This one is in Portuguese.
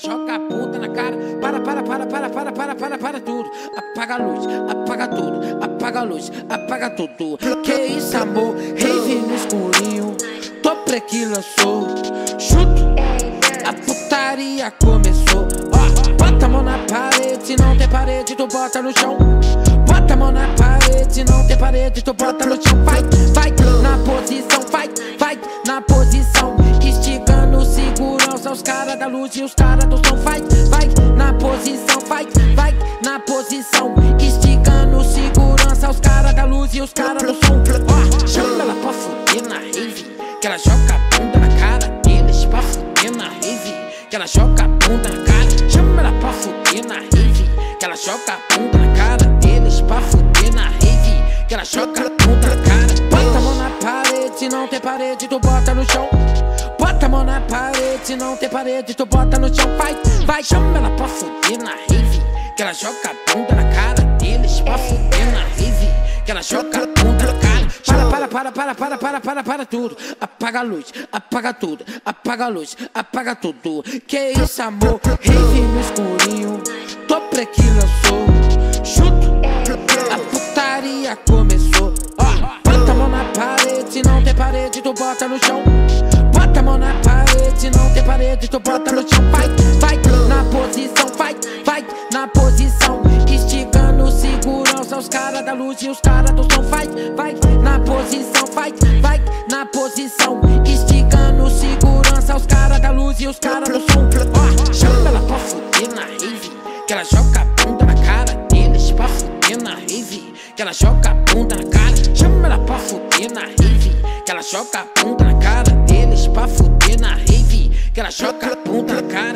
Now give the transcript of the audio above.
joga a bunda na cara. Para tudo. Apaga a luz, apaga tudo. Apaga a luz, apaga tudo. Que isso, amor? Rave no escurinho. Tô preque lançou. Chuto, a putaria começou. Ó, bota a mão na parede. Se não tem parede, tu bota no chão. Bota a mão na parede. Se não tem parede, tu bota no chão. Vai na posição, vai na posição. Esticando segurança, os caras da luz e os caras do som. Vai na posição, vai na posição. Esticando segurança, os caras da luz e os caras do som. Ó, chama ela pra fuder na rave, que ela joga a bunda na cara deles. Pra fuder na rave, que ela joga a bunda na cara. Chama ela pra fuder na rave, que ela joga a bunda na cara deles. Pra fuder na rave, que ela joga a bunda na cara. Bota a mão na parede, se não tem parede, tu bota no chão. Bota a mão na parede, se não tem parede, tu bota no chão. Vai, chama ela pra fuder na rave, que ela joga a bunda na cara deles. Pra fuder na rave, que ela joga a bunda na cara. Para tudo. Apaga a luz, apaga tudo. Apaga a luz, apaga tudo. Que isso, amor? Rave no escurinho. Tô preque lançou. Chuto, a putaria começou. Ó, bota a mão na parede, se não tem parede, tu bota no chão. Bota a mão na parede, se não tem parede, tu bota no chão. Vai na posição, vai na posição. Esticando segurança, os caras da luz e os caras do som. Vai na posição, vai na posição. Esticando segurança, os caras da luz e os caras do som. Ó, chama ela pra fuder na rave, que ela joga a bunda na cara deles. Pra fuder na rave, que ela joga a bunda na cara. Chama ela pra fuder na rave, que ela joga a bunda na cara deles. Pra fuder na rave, que ela joga a bunda na cara.